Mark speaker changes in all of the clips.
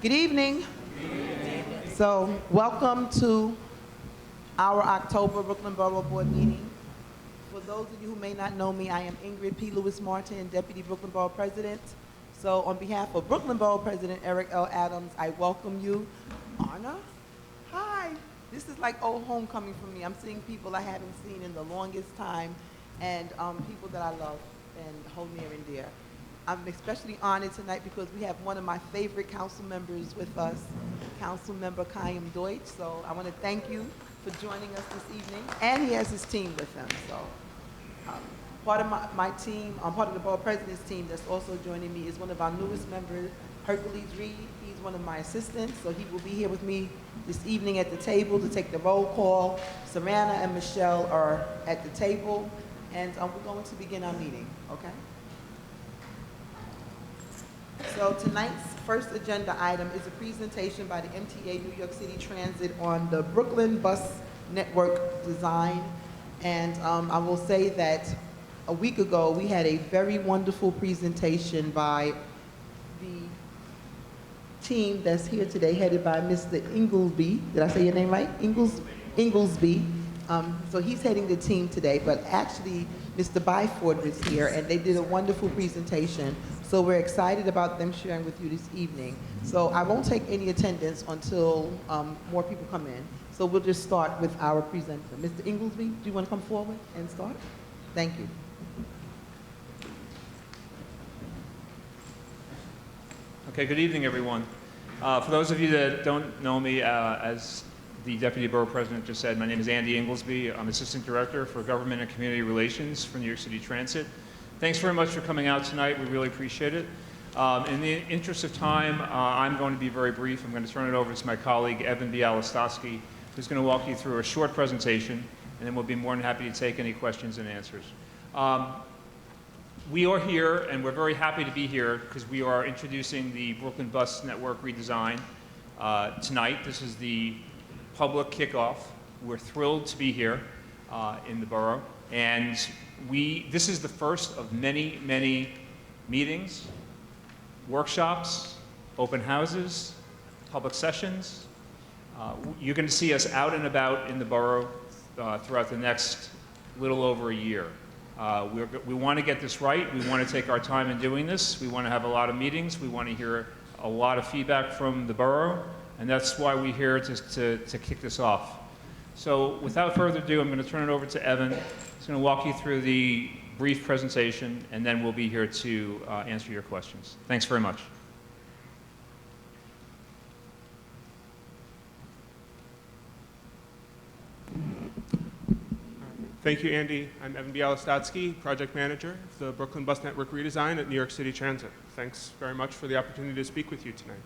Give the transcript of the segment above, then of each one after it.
Speaker 1: Good evening. So, welcome to our October Brooklyn Borough Board meeting. For those of you who may not know me, I am Ingrid P. Lewis Martin, Deputy Brooklyn Borough President. So, on behalf of Brooklyn Borough President Eric L. Adams, I welcome you. Anna, hi. This is like old homecoming for me. I'm seeing people I haven't seen in the longest time, and people that I love and hold near and dear. I'm especially honored tonight because we have one of my favorite council members with us, Council Member Chaim Deutsch. So I want to thank you for joining us this evening. And he has his team with him. So part of my team, part of the Borough President's team that's also joining me is one of our newest members, Hercules Reed. He's one of my assistants, so he will be here with me this evening at the table to take the roll call. Savannah and Michelle are at the table, and we're going to begin our meeting, okay? So tonight's first agenda item is a presentation by the MTA New York City Transit on the Brooklyn Bus Network design. And I will say that a week ago we had a very wonderful presentation by the team that's here today, headed by Mr. Inglesby. Did I say your name right? Inglesby. So he's heading the team today, but actually Mr. Byford was here and they did a wonderful presentation. So we're excited about them sharing with you this evening. So I won't take any attendance until more people come in. So we'll just start with our presenter. Mr. Inglesby, do you want to come forward and start? Thank you.
Speaker 2: Okay, good evening, everyone. For those of you that don't know me, as the Deputy Borough President just said, my name is Andy Inglesby. I'm Assistant Director for Government and Community Relations for New York City Transit. Thanks very much for coming out tonight. We really appreciate it. In the interest of time, I'm going to be very brief. I'm going to turn it over to my colleague, Evan Bialystowski, who's going to walk you through a short presentation, and then we'll be more than happy to take any questions and answers. We are here, and we're very happy to be here because we are introducing the Brooklyn Bus Network redesign tonight. This is the public kickoff. We're thrilled to be here in the borough, and this is the first of many, many meetings, workshops, open houses, public sessions. You're going to see us out and about in the borough throughout the next little over a year. We want to get this right. We want to take our time in doing this. We want to have a lot of meetings. We want to hear a lot of feedback from the borough, and that's why we're here to kick this off. So without further ado, I'm going to turn it over to Evan. He's going to walk you through the brief presentation, and then we'll be here to answer your questions. Thanks very much.
Speaker 3: Thank you, Andy. I'm Evan Bialystowski, Project Manager of the Brooklyn Bus Network Redesign at New York City Transit. Thanks very much for the opportunity to speak with you tonight.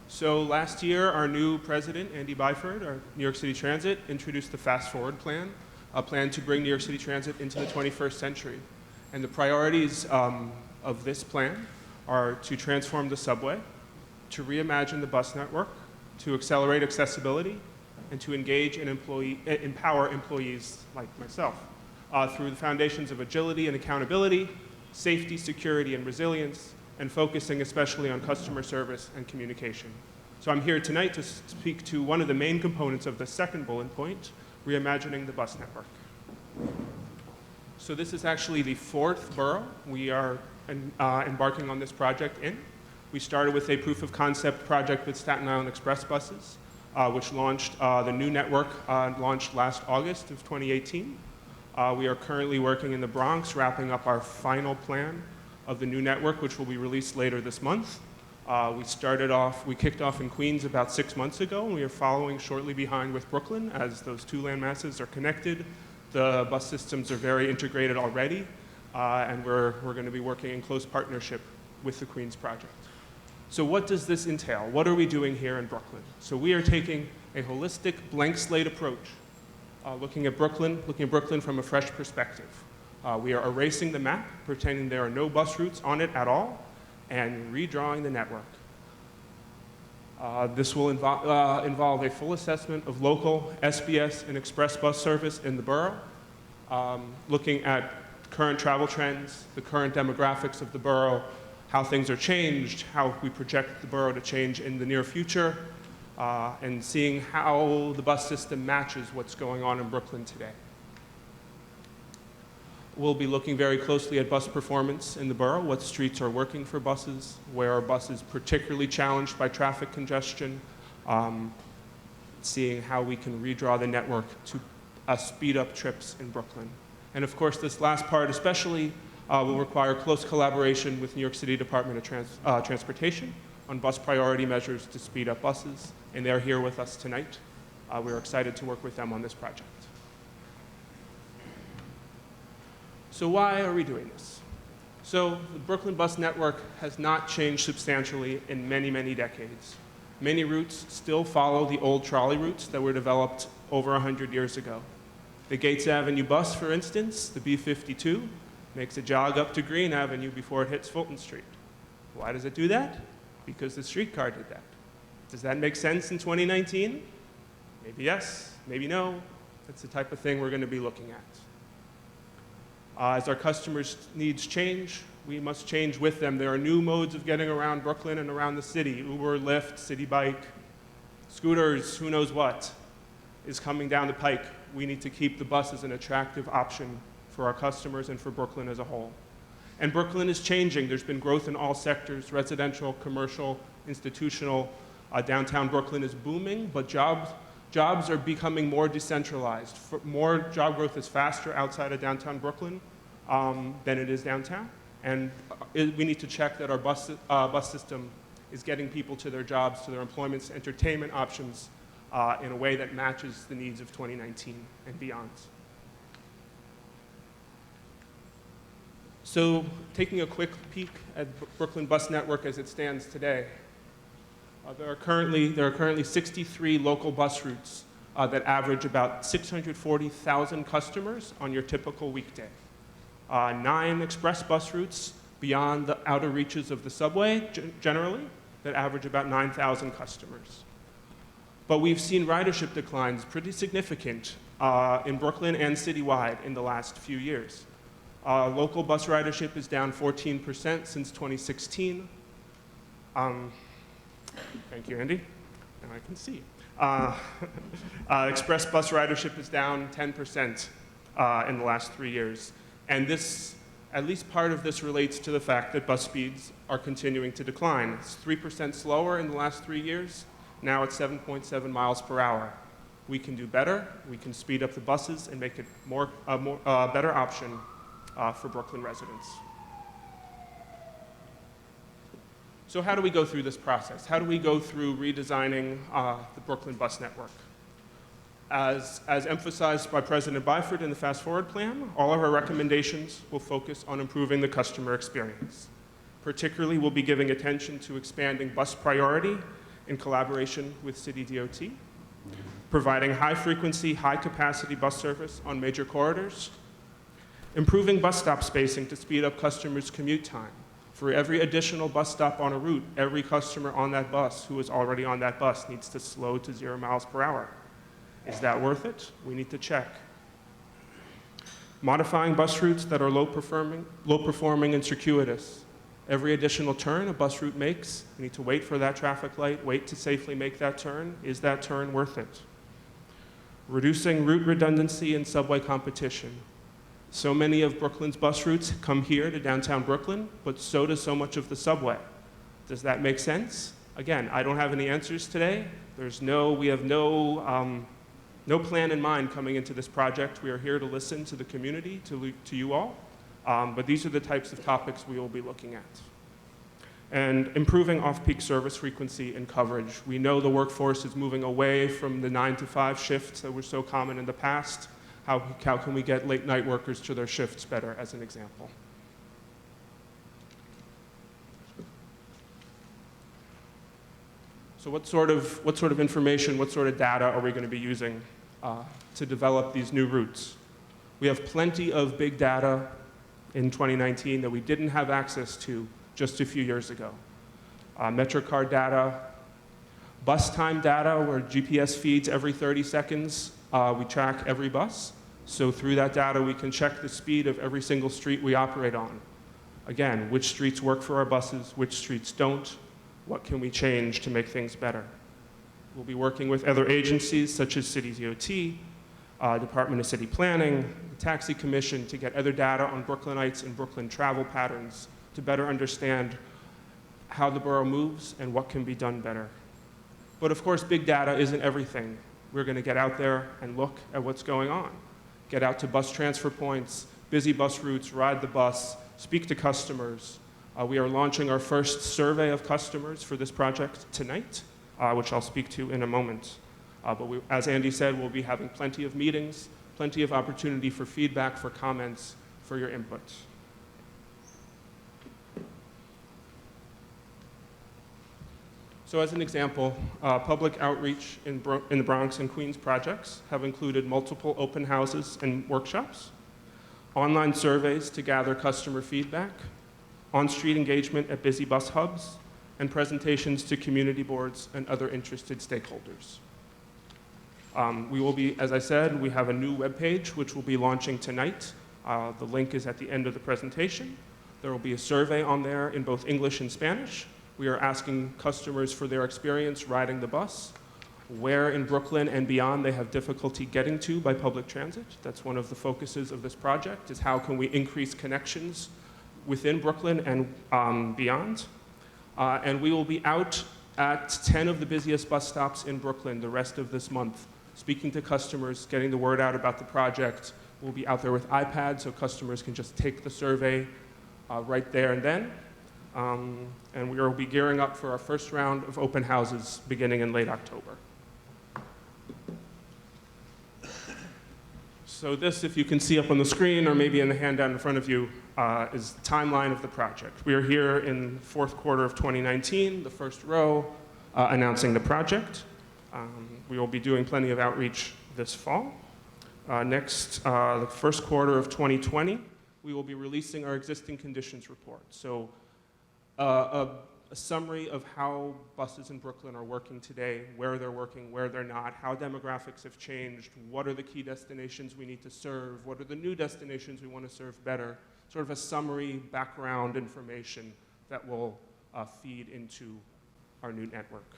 Speaker 3: So last year, our new president, Andy Byford, our New York City Transit, introduced the Fast Forward plan, a plan to bring New York City Transit into the 21st century. And the priorities of this plan are to transform the subway, to reimagine the bus network, to accelerate accessibility, and to engage and empower employees like myself through the foundations of agility and accountability, safety, security, and resilience, and focusing especially on customer service and communication. So I'm here tonight to speak to one of the main components of the second bullet point, reimagining the bus network. So this is actually the fourth borough we are embarking on this project in. We started with a proof of concept project with Staten Island Express buses, which launched, the new network launched last August of 2018. We are currently working in the Bronx, wrapping up our final plan of the new network, which will be released later this month. We kicked off in Queens about 6 months ago, and we are following shortly behind with Brooklyn as those two land masses are connected. The bus systems are very integrated already, and we're going to be working in close partnership with the Queens project. So what does this entail? What are we doing here in Brooklyn? So we are taking a holistic blank slate approach, looking at Brooklyn from a fresh perspective. We are erasing the map, pretending there are no bus routes on it at all, and redrawing the network. This will involve a full assessment of local SBS and express bus service in the borough, looking at current travel trends, the current demographics of the borough, how things are changed, how we project the borough to change in the near future, and seeing how the bus system matches what's going on in Brooklyn today. We'll be looking very closely at bus performance in the borough, what streets are working for buses, where are buses particularly challenged by traffic congestion, seeing how we can redraw the network to speed up trips in Brooklyn. And of course, this last part especially will require close collaboration with New York City Department of Transportation on bus priority measures to speed up buses, and they're here with us tonight. We're excited to work with them on this project. So why are we doing this? So the Brooklyn bus network has not changed substantially in many, many decades. Many routes still follow the old trolley routes that were developed over 100 years ago. The Gates Avenue bus, for instance, the B-52, makes a jog up to Green Avenue before it hits Fulton Street. Why does it do that? Because the streetcar did that. Does that make sense in 2019? Maybe yes, maybe no. That's the type of thing we're going to be looking at. As our customers' needs change, we must change with them. There are new modes of getting around Brooklyn and around the city. Uber, Lyft, City Bike, scooters, who knows what is coming down the pike. We need to keep the bus as an attractive option for our customers and for Brooklyn as a whole. And Brooklyn is changing. There's been growth in all sectors, residential, commercial, institutional. Downtown Brooklyn is booming, but jobs are becoming more decentralized. More job growth is faster outside of downtown Brooklyn than it is downtown. And we need to check that our bus system is getting people to their jobs, to their employments, entertainment options in a way that matches the needs of 2019 and beyond. So taking a quick peek at Brooklyn bus network as it stands today, there are currently 63 local bus routes that average about 640,000 customers on your typical weekday. 9 express bus routes beyond the outer reaches of the subway, generally, that average about 9,000 customers. But we've seen ridership declines pretty significant in Brooklyn and citywide in the last few years. Local bus ridership is down 14% since 2016. Thank you, Andy. Now I can see. Express bus ridership is down 10% in the last 3 years. And this, at least part of this relates to the fact that bus speeds are continuing to decline. It's 3% slower in the last 3 years. Now it's 7.7 miles per hour. We can do better. We can speed up the buses and make it a better option for Brooklyn residents. So how do we go through this process? How do we go through redesigning the Brooklyn bus network? As emphasized by President Byford in the Fast Forward Plan, all of our recommendations will focus on improving the customer experience. Particularly, we'll be giving attention to expanding bus priority in collaboration with City DOT, providing high-frequency, high-capacity bus service on major corridors, improving bus stop spacing to speed up customers' commute time. For every additional bus stop on a route, every customer on that bus who is already on that bus needs to slow to 0 miles per hour. Is that worth it? We need to check. Modifying bus routes that are low performing and circuitous. Every additional turn a bus route makes, we need to wait for that traffic light, wait to safely make that turn. Is that turn worth it? Reducing route redundancy and subway competition. So many of Brooklyn's bus routes come here to downtown Brooklyn, but so does so much of the subway. Does that make sense? Again, I don't have any answers today. We have no plan in mind coming into this project. We are here to listen to the community, to you all, but these are the types of topics we will be looking at. And improving off-peak service frequency and coverage. We know the workforce is moving away from the 9 to 5 shifts that were so common in the past. How can we get late night workers to their shifts better, as an example? So what sort of information, what sort of data are we going to be using to develop these new routes? We have plenty of big data in 2019 that we didn't have access to just a few years ago. MetroCard data, bus time data, where GPS feeds every 30 seconds. We track every bus. So through that data, we can check the speed of every single street we operate on. Again, which streets work for our buses, which streets don't, what can we change to make things better? We'll be working with other agencies such as City DOT, Department of City Planning, the Taxi Commission to get other data on Brooklynites and Brooklyn travel patterns to better understand how the borough moves and what can be done better. But of course, big data isn't everything. We're going to get out there and look at what's going on. Get out to bus transfer points, busy bus routes, ride the bus, speak to customers. We are launching our first survey of customers for this project tonight, which I'll speak to in a moment. But as Andy said, we'll be having plenty of meetings, plenty of opportunity for feedback, for comments, for your input. So as an example, public outreach in the Bronx and Queens projects have included multiple open houses and workshops, online surveys to gather customer feedback, on-street engagement at busy bus hubs, and presentations to community boards and other interested stakeholders. We will be, as I said, we have a new webpage which will be launching tonight. The link is at the end of the presentation. There will be a survey on there in both English and Spanish. We are asking customers for their experience riding the bus, where in Brooklyn and beyond they have difficulty getting to by public transit. That's one of the focuses of this project, is how can we increase connections within Brooklyn and beyond. And we will be out at 10 of the busiest bus stops in Brooklyn the rest of this month, speaking to customers, getting the word out about the project. We'll be out there with iPads so customers can just take the survey right there and then. And we will be gearing up for our first round of open houses beginning in late October. So this, if you can see up on the screen or maybe in the handout in front of you, is the timeline of the project. We are here in the fourth quarter of 2019, the first row, announcing the project. We will be doing plenty of outreach this fall. Next, the first quarter of 2020, we will be releasing our existing conditions report. So a summary of how buses in Brooklyn are working today, where they're working, where they're not, how demographics have changed, what are the key destinations we need to serve, what are the new destinations we want to serve better, sort of a summary background information that will feed into our new network.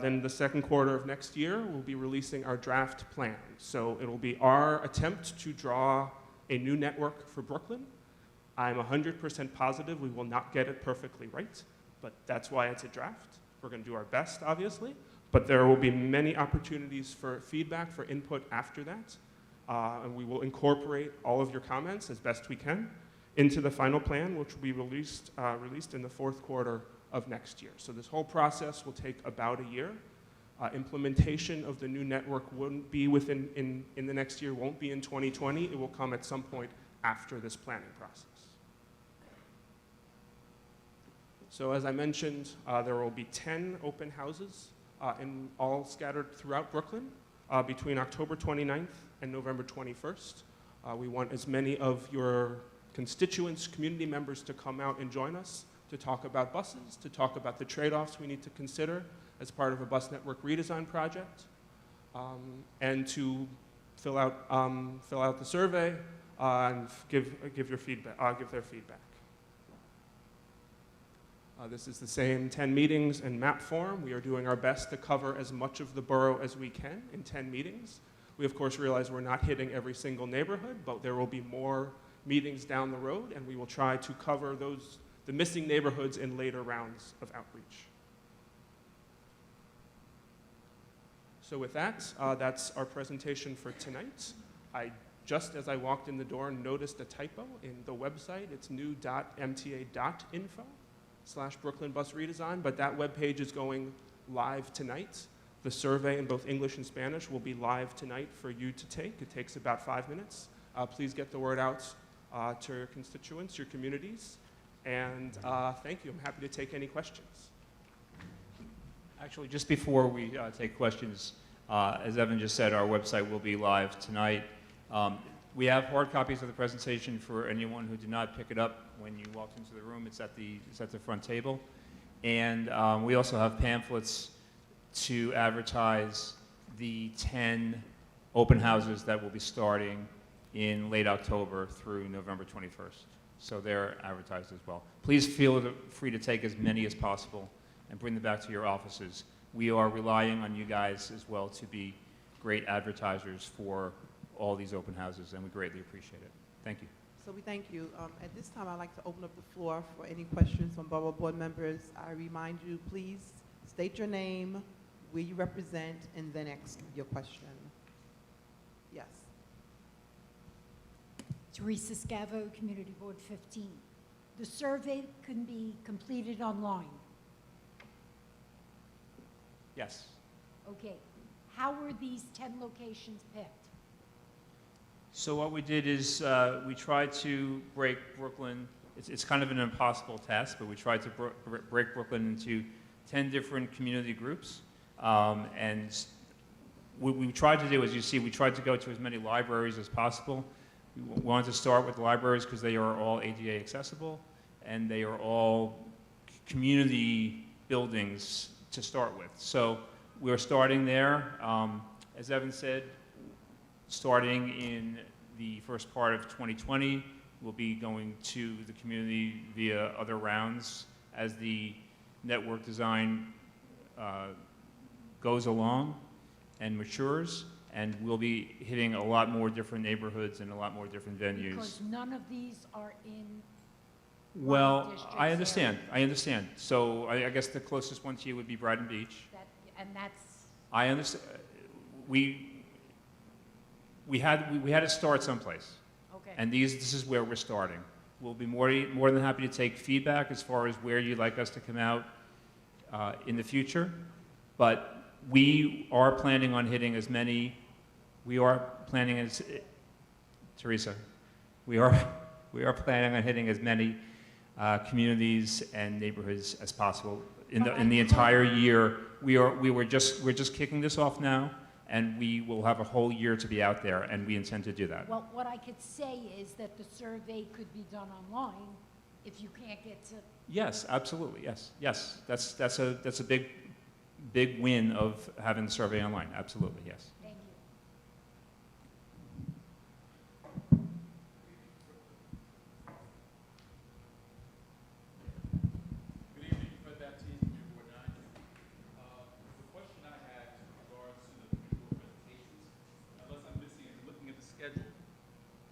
Speaker 3: Then the second quarter of next year, we'll be releasing our draft plan. So it'll be our attempt to draw a new network for Brooklyn. I'm 100% positive we will not get it perfectly right, but that's why it's a draft. We're going to do our best, obviously, but there will be many opportunities for feedback, for input after that, and we will incorporate all of your comments as best we can into the final plan, which will be released in the fourth quarter of next year. So this whole process will take about a year. Implementation of the new network won't be in the next year, won't be in 2020. It will come at some point after this planning process. So as I mentioned, there will be 10 open houses all scattered throughout Brooklyn between October 29th and November 21st. We want as many of your constituents, community members to come out and join us to talk about buses, to talk about the trade-offs we need to consider as part of a bus network redesign project, and to fill out the survey and give their feedback. This is the same 10 meetings in map form. We are doing our best to cover as much of the borough as we can in 10 meetings. We, of course, realize we're not hitting every single neighborhood, but there will be more meetings down the road, and we will try to cover the missing neighborhoods in later rounds of outreach. So with that, that's our presentation for tonight. Just as I walked in the door, noticed a typo in the website. It's new.mta.info/Brooklyn Bus Redesign, but that webpage is going live tonight. The survey in both English and Spanish will be live tonight for you to take. It takes about 5 minutes. Please get the word out to your constituents, your communities, and thank you. I'm happy to take any questions.
Speaker 2: Actually, just before we take questions, as Evan just said, our website will be live tonight. We have hard copies of the presentation for anyone who did not pick it up when you walked into the room. It's at the front table. And we also have pamphlets to advertise the 10 open houses that will be starting in late October through November 21st. So they're advertised as well. Please feel free to take as many as possible and bring them back to your offices. We are relying on you guys as well to be great advertisers for all these open houses, and we greatly appreciate it. Thank you.
Speaker 1: So we thank you. At this time, I'd like to open up the floor for any questions from Borough Board members. I remind you, please state your name, where you represent, and then ask your question. Yes.
Speaker 4: Teresa Scavo, Community Board 15. The survey can be completed online.
Speaker 2: Yes.
Speaker 4: Okay. How were these 10 locations picked?
Speaker 2: So what we did is we tried to break Brooklyn. It's kind of an impossible task, but we tried to break Brooklyn into 10 different community groups. And what we tried to do, as you see, we tried to go to as many libraries as possible. We wanted to start with the libraries because they are all ADA accessible, and they are all community buildings to start with. So we're starting there. As Evan said, starting in the first part of 2020, we'll be going to the community via other rounds as the network design goes along and matures, and we'll be hitting a lot more different neighborhoods and a lot more different venues.
Speaker 4: Because none of these are in
Speaker 2: Well,
Speaker 4: district's
Speaker 2: I understand.
Speaker 4: area.
Speaker 2: I understand. So I guess the closest one to you would be Brighton Beach.
Speaker 4: and that's,
Speaker 2: I understand. We had to start someplace,
Speaker 4: okay.
Speaker 2: and this is where we're starting. We'll be more than happy to take feedback as far as where you'd like us to come out in the future, but we are planning on hitting as many. We are planning as Teresa. We are planning on hitting as many communities and neighborhoods as possible in the entire year. We're just kicking this off now, and we will have a whole year to be out there, and we intend to do that.
Speaker 4: Well, what I could say is that the survey could be done online if you can't get to.
Speaker 2: Yes, absolutely. Yes. That's a big win of having the survey online. Absolutely, yes.
Speaker 4: Thank you.
Speaker 5: Good evening, Fred Baptiste, Community Board 9. The question I had in regards to the community board presentations, unless I'm missing it, looking at the schedule.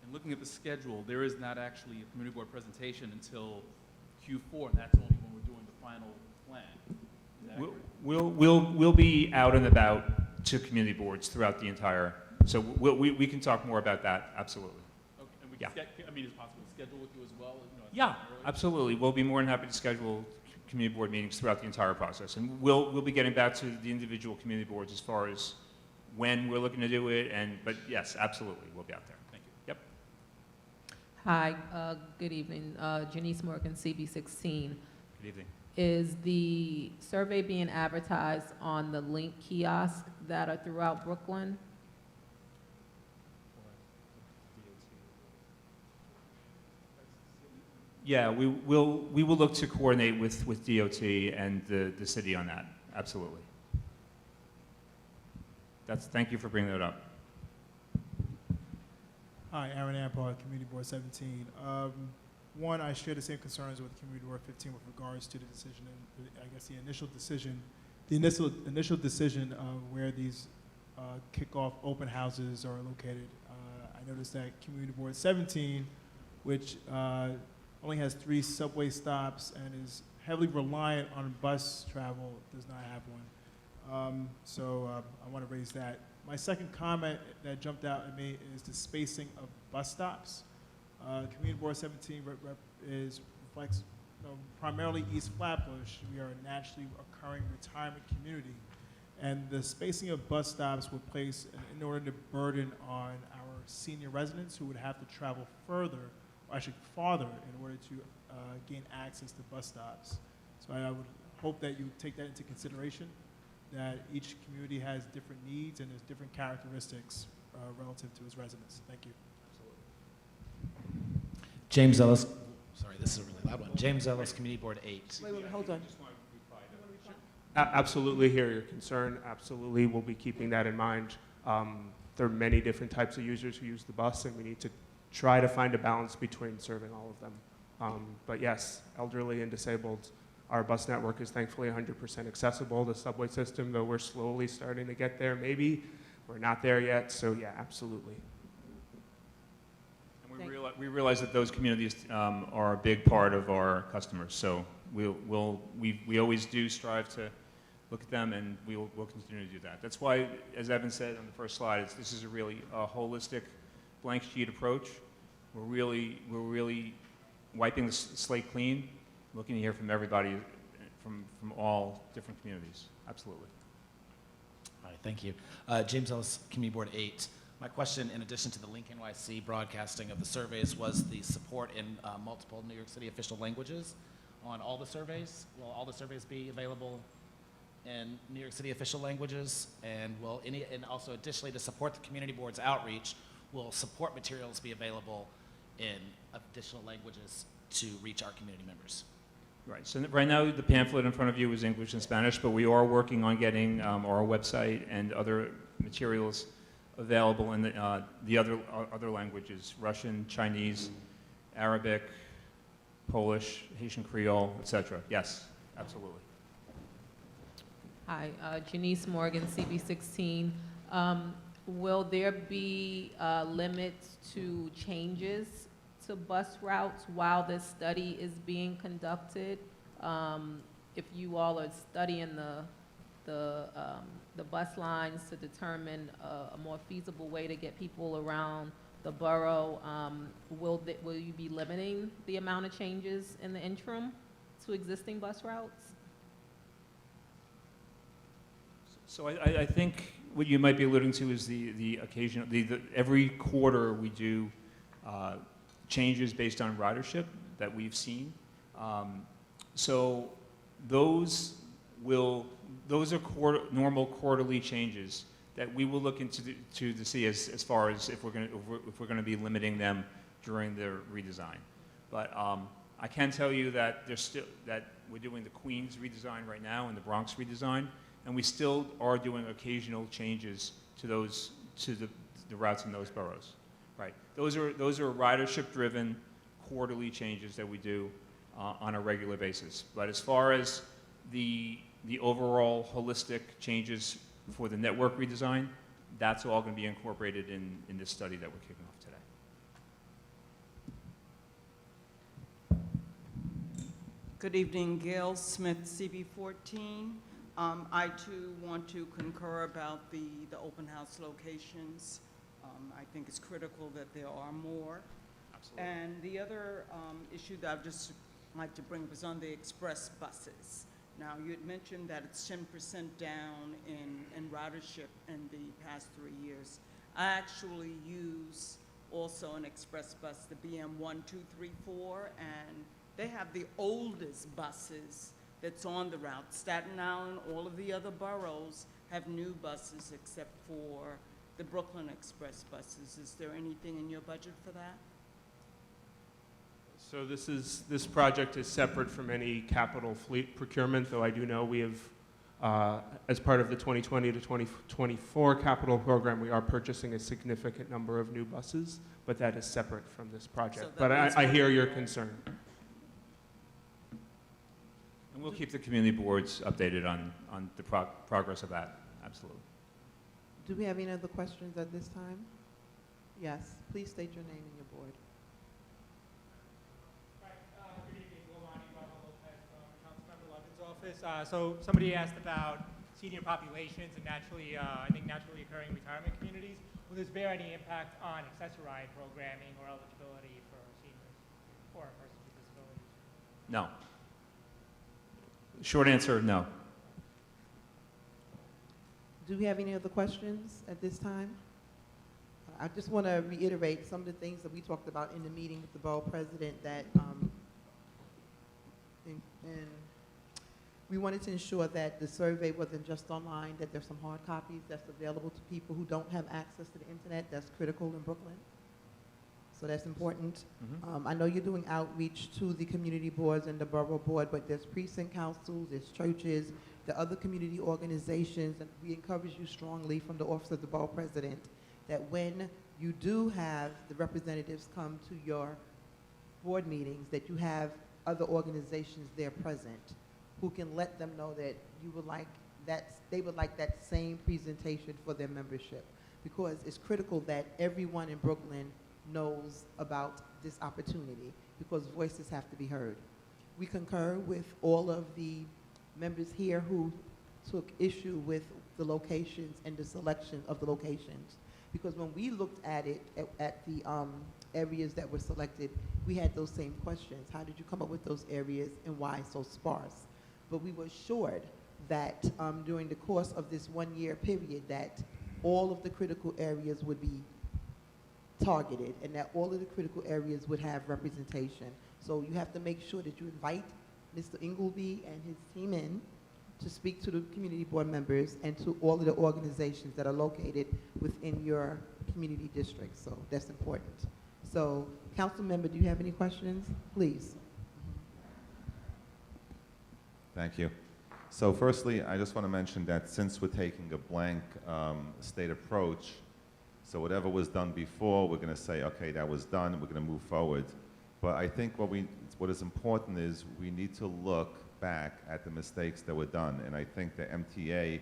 Speaker 5: And looking at the schedule, there is not actually a community board presentation until Q4, and that's only when we're doing the final plan. Is that accurate?
Speaker 2: We'll be out and about to community boards throughout the entire. So we can talk more about that. Absolutely.
Speaker 5: Okay, and we
Speaker 2: Yeah.
Speaker 5: can, is it possible to schedule with you as well?
Speaker 2: Yeah, absolutely. We'll be more than happy to schedule community board meetings throughout the entire process, and we'll be getting back to the individual community boards as far as when we're looking to do it. But yes, absolutely, we'll be out there.
Speaker 5: Thank you.
Speaker 2: Yep.
Speaker 6: Hi, good evening. Janice Morgan, CB16.
Speaker 2: Good evening.
Speaker 6: Is the survey being advertised on the link kiosks that are throughout Brooklyn?
Speaker 2: Yeah, we will look to coordinate with DOT and the city on that. Absolutely. Thank you for bringing that up.
Speaker 7: Hi, Aaron Ampar, Community Board 17. One, I share the same concerns with Community Board 15 with regards to the decision, and I guess the initial decision of where these kickoff open houses are located. I noticed that Community Board 17, which only has 3 subway stops and is heavily reliant on bus travel, does not have one. So I want to raise that. My second comment that jumped out at me is the spacing of bus stops. Community Board 17 reflects primarily East Flatbush. We are a naturally occurring retirement community, and the spacing of bus stops would place in order to burden on our senior residents who would have to travel further, or actually farther, in order to gain access to bus stops. So I would hope that you take that into consideration, that each community has different needs and there's different characteristics relative to its residents. Thank you.
Speaker 8: James Ellis, sorry, this is a really loud one. James Ellis, Community Board 8.
Speaker 1: Wait, hold on.
Speaker 3: Absolutely hear your concern. Absolutely, we'll be keeping that in mind. There are many different types of users who use the bus, and we need to try to find a balance between serving all of them. But yes, elderly and disabled, our bus network is thankfully 100% accessible. The subway system, though we're slowly starting to get there, maybe we're not there yet. So yeah, absolutely.
Speaker 2: And we realize that those communities are a big part of our customers. So we always do strive to look at them, and we'll continue to do that. That's why, as Evan said on the first slide, this is a really holistic, blank sheet approach. We're really wiping the slate clean, looking to hear from everybody, from all different communities. Absolutely.
Speaker 8: All right, thank you. James Ellis, Community Board 8. My question, in addition to the Link NYC broadcasting of the surveys, was the support in multiple New York City official languages on all the surveys. Will all the surveys be available in New York City official languages? And and also additionally, to support the community board's outreach, will support materials be available in additional languages to reach our community members?
Speaker 2: Right. So right now, the pamphlet in front of you is English and Spanish, but we are working on getting our website and other materials available in the other languages: Russian, Chinese, Arabic, Polish, Haitian Creole, etc. Yes, absolutely.
Speaker 6: Hi, Janice Morgan, CB16. Will there be limits to changes to bus routes while this study is being conducted? If you all are studying the bus lines to determine a more feasible way to get people around the borough, will you be limiting the amount of changes in the interim to existing bus routes?
Speaker 2: So I think what you might be alluding to is the occasional, every quarter we do changes based on ridership that we've seen. So those are normal quarterly changes that we will look into to see as far as if we're going to be limiting them during the redesign. But I can tell you that that we're doing the Queens redesign right now and the Bronx redesign, and we still are doing occasional changes to the routes in those boroughs. Right. Those are ridership-driven quarterly changes that we do on a regular basis. But as far as the overall holistic changes for the network redesign, that's all going to be incorporated in this study that we're kicking off today.
Speaker 9: Good evening, Gail Smith, CB14. I too want to concur about the open house locations. I think it's critical that there are more.
Speaker 2: Absolutely.
Speaker 9: And the other issue that I'd just like to bring up is on the express buses. Now, you had mentioned that it's 10% down in ridership in the past 3 years. I actually use also an express bus, the BM1234, and they have the oldest buses that's on the route. Staten Island, all of the other boroughs have new buses except for the Brooklyn Express buses. Is there anything in your budget for that?
Speaker 3: So this project is separate from any capital fleet procurement, though I do know we have, as part of the 2020 to 2024 capital program, we are purchasing a significant number of new buses, but that is separate from this project.
Speaker 9: So
Speaker 3: But I hear your concern.
Speaker 2: And we'll keep the community boards updated on the progress of that. Absolutely.
Speaker 1: Do we have any other questions at this time? Yes, please state your name and your board.
Speaker 10: Good evening, Lomani Lopez from Councilmember Levin's office. So somebody asked about senior populations and naturally occurring retirement communities. Will this bear any impact on accessory programming or eligibility for seniors or persons with disabilities?
Speaker 2: No. Short answer, no.
Speaker 1: Do we have any other questions at this time? I just want to reiterate some of the things that we talked about in the meeting with the borough president, that and we wanted to ensure that the survey wasn't just online, that there's some hard copies that's available to people who don't have access to the internet. That's critical in Brooklyn. So that's important.
Speaker 2: Mm-hmm.
Speaker 1: I know you're doing outreach to the community boards and the borough board, but there's precinct councils, there's churches, the other community organizations, and we encourage you strongly from the Office of the Borough President that when you do have the representatives come to your board meetings, that you have other organizations there present who can let them know that you would like that, they would like that same presentation for their membership. Because it's critical that everyone in Brooklyn knows about this opportunity, because voices have to be heard. We concur with all of the members here who took issue with the locations and the selection of the locations. Because when we looked at it, at the areas that were selected, we had those same questions. How did you come up with those areas and why so sparse? But we were assured that during the course of this 1 year period that all of the critical areas would be targeted and that all of the critical areas would have representation. So you have to make sure that you invite Mr. Ingleby and his team in to speak to the community board members and to all of the organizations that are located within your community district. So that's important. So, council member, do you have any questions? Please.
Speaker 11: Thank you. So firstly, I just want to mention that since we're taking a blank state approach, so whatever was done before, we're going to say, okay, that was done, we're going to move forward. But I think what is important is we need to look back at the mistakes that were done. And I think the MTA,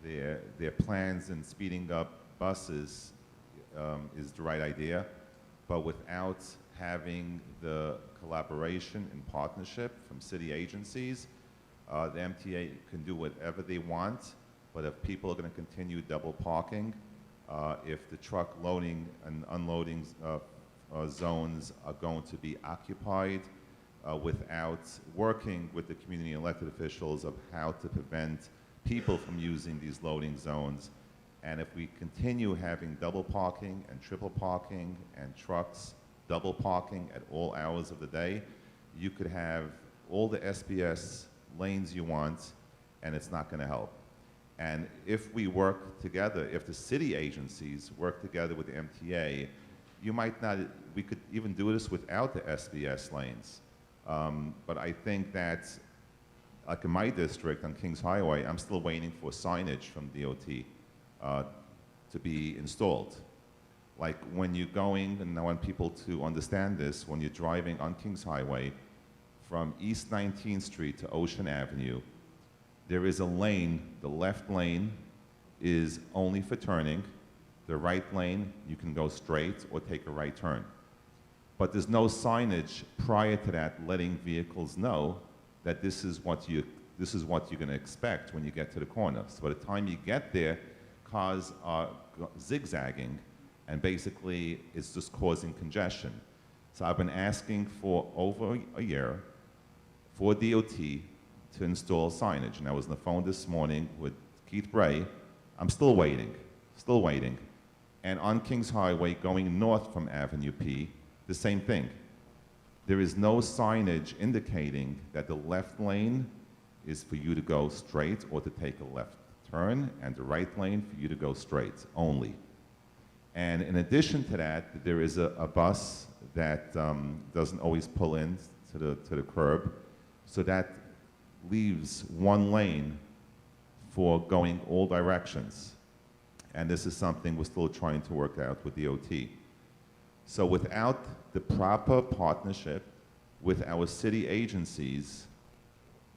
Speaker 11: their plans in speeding up buses is the right idea, but without having the collaboration and partnership from city agencies, the MTA can do whatever they want, but if people are going to continue double parking, if the truck loading and unloading zones are going to be occupied without working with the community elected officials of how to prevent people from using these loading zones, and if we continue having double parking and triple parking and trucks double parking at all hours of the day, you could have all the SBS lanes you want, and it's not going to help. And if we work together, if the city agencies work together with the MTA, you might not, we could even do this without the SBS lanes. But I think that, like in my district on Kings Highway, I'm still waiting for signage from DOT to be installed. Like when you're going, and I want people to understand this, when you're driving on Kings Highway from East 19th Street to Ocean Avenue, there is a lane, the left lane is only for turning. The right lane, you can go straight or take a right turn. But there's no signage prior to that letting vehicles know that this is what you're going to expect when you get to the corner. So by the time you get there, cars are zigzagging, and basically it's just causing congestion. So I've been asking for over a year for DOT to install signage, and I was on the phone this morning with Keith Bray. I'm still waiting. And on Kings Highway going north from Avenue P, the same thing. There is no signage indicating that the left lane is for you to go straight or to take a left turn, and the right lane for you to go straight only. And in addition to that, there is a bus that doesn't always pull in to the curb, so that leaves one lane for going all directions. And this is something we're still trying to work out with DOT. So without the proper partnership with our city agencies,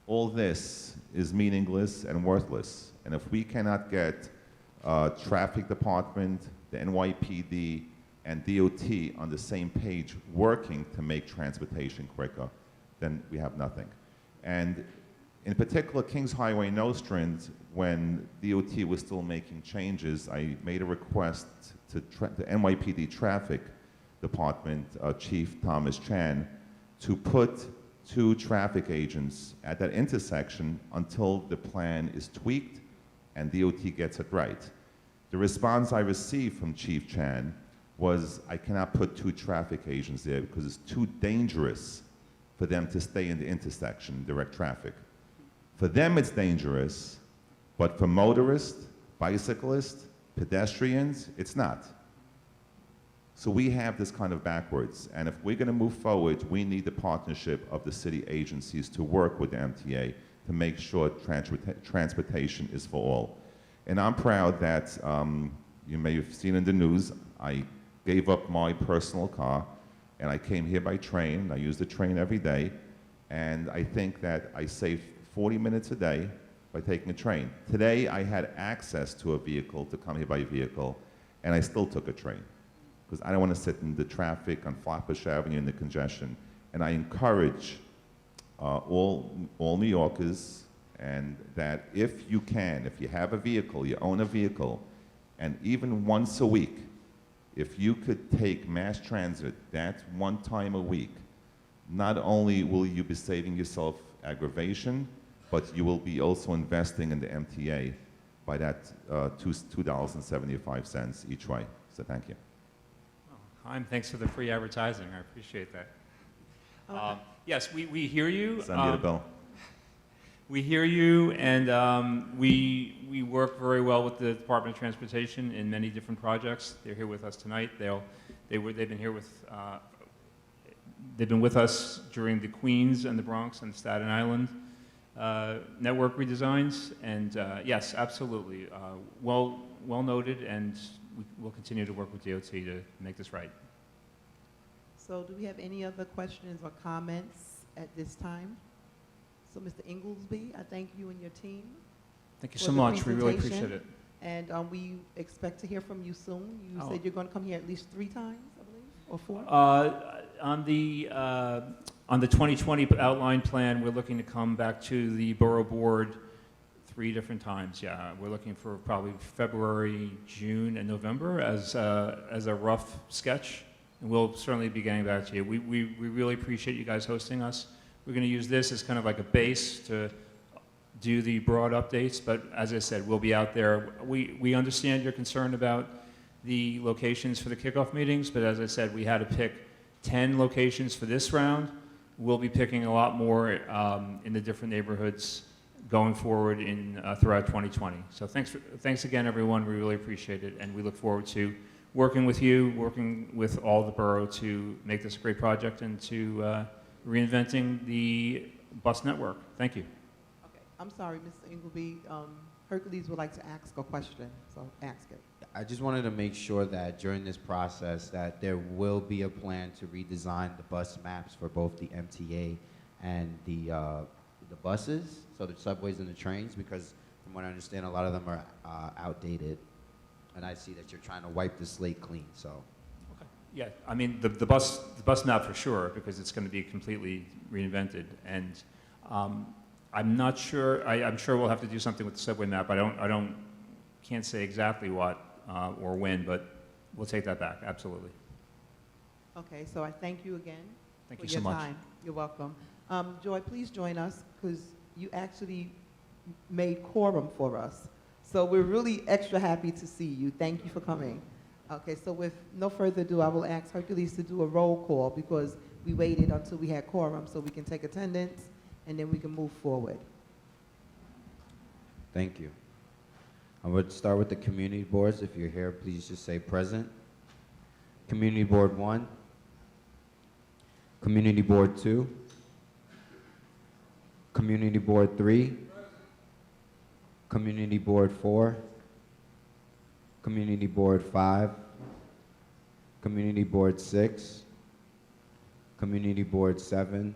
Speaker 11: all this is meaningless and worthless. And if we cannot get traffic department, the NYPD, and DOT on the same page working to make transportation quicker, then we have nothing. And in particular, Kings Highway Nostrand, when DOT was still making changes, I made a request to the NYPD Traffic Department Chief Thomas Chan to put 2 traffic agents at that intersection until the plan is tweaked and DOT gets it right. The response I received from Chief Chan was, I cannot put 2 traffic agents there because it's too dangerous for them to stay in the intersection, direct traffic. For them it's dangerous, but for motorists, bicyclists, pedestrians, it's not. So we have this kind of backwards, and if we're going to move forward, we need the partnership of the city agencies to work with the MTA to make sure transportation is for all. And I'm proud that, you may have seen in the news, I gave up my personal car And I came here by train. I use the train every day. And I think that I saved 40 minutes a day by taking a train. Today, I had access to a vehicle to come here by vehicle, and I still took a train because I don't want to sit in the traffic on Flatbush Avenue in the congestion. And I encourage all New Yorkers, and that if you can, if you have a vehicle, you own a vehicle, and even once a week, if you could take mass transit that one time a week, not only will you be saving yourself aggravation, but you will be also investing in the MTA by that $2.75 each way. So thank you.
Speaker 2: Chaim, thanks for the free advertising. I appreciate that. Yes, we hear you.
Speaker 11: Send me the bill.
Speaker 2: We hear you, and we work very well with the Department of Transportation in many different projects. They're here with us tonight. They've been here with. They've been with us during the Queens and the Bronx and Staten Island network redesigns, and yes, absolutely, well noted, and we'll continue to work with DOT to make this right.
Speaker 1: So do we have any other questions or comments at this time? So Mr. Inglesby, I thank you and your team.
Speaker 2: Thank you
Speaker 1: for
Speaker 2: so
Speaker 1: the
Speaker 2: much. We really
Speaker 1: presentation.
Speaker 2: appreciate it.
Speaker 1: And we expect to hear from you soon. You
Speaker 2: Oh.
Speaker 1: said you're going to come here at least 3 times, I believe, or 4?
Speaker 2: On the 2020 outline plan, we're looking to come back to the Borough Board 3 different times. Yeah, we're looking for probably February, June, and November as a rough sketch, and we'll certainly be getting back to you. We really appreciate you guys hosting us. We're going to use this as kind of like a base to do the broad updates, but as I said, we'll be out there. We understand your concern about the locations for the kickoff meetings, but as I said, we had to pick 10 locations for this round. We'll be picking a lot more in the different neighborhoods going forward throughout 2020. So thanks again, everyone. We really appreciate it, and we look forward to working with you, working with all the borough to make this a great project and to reinventing the bus network. Thank you.
Speaker 1: Okay, I'm sorry, Mr. Ingleby. Hercules would like to ask a question, so ask it.
Speaker 12: I just wanted to make sure that during this process that there will be a plan to redesign the bus maps for both the MTA and the buses, so the subways and the trains, because from what I understand, a lot of them are outdated, and I see that you're trying to wipe the slate clean. So.
Speaker 2: Yeah, I mean the bus map for sure, because it's going to be completely reinvented, and I'm not sure. I'm sure we'll have to do something with the subway map. Can't say exactly what or when, but we'll take that back. Absolutely.
Speaker 1: Okay, so I thank you again
Speaker 2: Thank
Speaker 1: for
Speaker 2: you
Speaker 1: your
Speaker 2: so much.
Speaker 1: time. You're welcome. Joy, please join us because you actually made quorum for us. So we're really extra happy to see you. Thank you for coming. Okay, so with no further ado, I will ask Hercules to do a roll call because we waited until we had quorum so we can take attendance and then we can move forward.
Speaker 12: Thank you. I would start with the community boards. If you're here, please just say present. Community Board 1. Community Board 2. Community Board 3. Community Board 4. Community Board 5. Community Board 6. Community Board 7.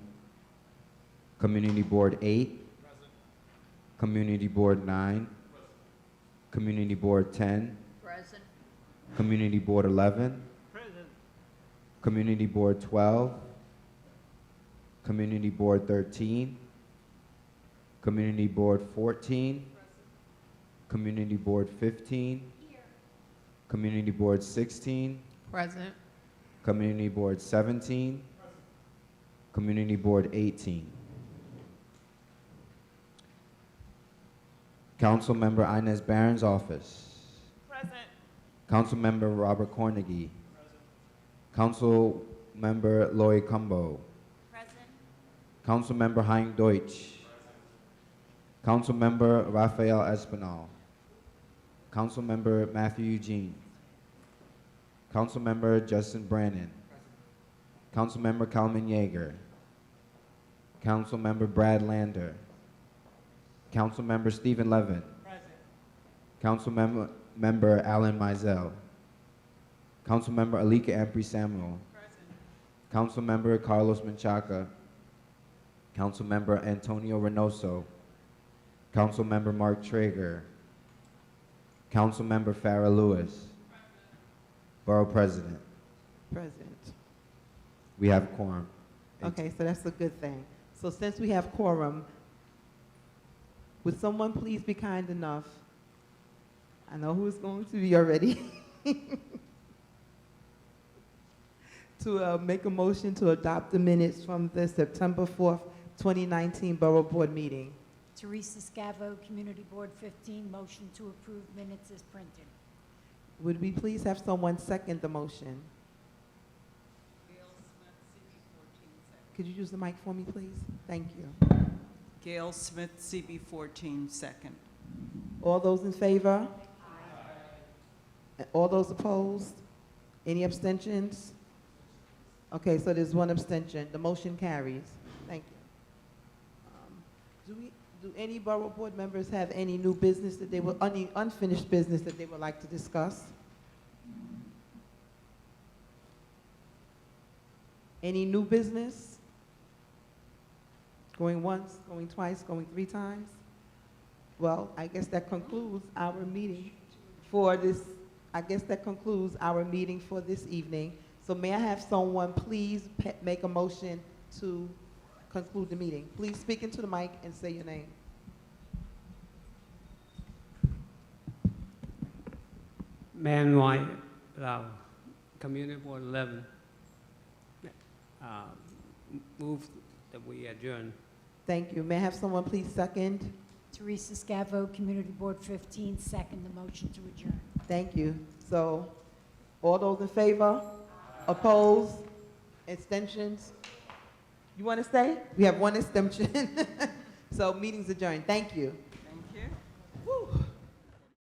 Speaker 12: Community Board 8. Community Board 9. Community Board 10.
Speaker 13: Present.
Speaker 12: Community Board 11.
Speaker 10: Present.
Speaker 12: Community Board 12. Community Board 13. Community Board 14. Community Board 15. Community Board 16.
Speaker 6: Present.
Speaker 12: Community Board 17. Community Board 18. Council Member Inez Barron's office.
Speaker 13: Present.
Speaker 12: Council Member Robert Cornegie. Council Member Lloyd Cumbo.
Speaker 13: Present.
Speaker 12: Council Member Hein Deutsch. Council Member Rafael Espinal. Council Member Matthew Eugene. Council Member Justin Brannon. Council Member Kalman Yeager. Council Member Brad Lander. Council Member Stephen Levin.
Speaker 10: Present.
Speaker 12: Council Member Alan Mizell. Council Member Alika Ampry Samuel.
Speaker 13: Present.
Speaker 12: Councilmember Carlos Menchaca, Councilmember Antonio Reynoso, Councilmember Mark Traeger, Councilmember Farrah Lewis, Borough President.
Speaker 1: Present.
Speaker 12: We have quorum.
Speaker 1: Okay, so that's a good thing. So since we have quorum, would someone please be kind enough, I know who it's going to be already, to make a motion to adopt the minutes from the September 4th, 2019 Borough Board meeting.
Speaker 4: Teresa Scavo, Community Board 15, motion to approve minutes as printed.
Speaker 1: Would we please have someone second the motion? Could you use the mic for me, please? Thank you.
Speaker 9: Gail Smith, CB 14, second.
Speaker 1: All those in favor? All those opposed? Any abstentions? Okay, so there's one abstention. The motion carries. Thank you. Do any Borough Board members have any new business that they will, any unfinished business that they would like to discuss? Any new business? Going once, going twice, going 3 times? Well, I guess that concludes our meeting for this, this evening. So may I have someone please make a motion to conclude the meeting? Please speak into the mic and say your name.
Speaker 13: Man White, Community Board 11. Move that we adjourn.
Speaker 1: Thank you. May I have someone please second?
Speaker 4: Teresa Scavo, Community Board 15, second the motion to adjourn.
Speaker 1: Thank you. So, all those in favor? Opposed? Abstentions? You want to stay? We have one abstention. So, meeting's adjourned. Thank you.
Speaker 9: Thank you.
Speaker 1: Whew.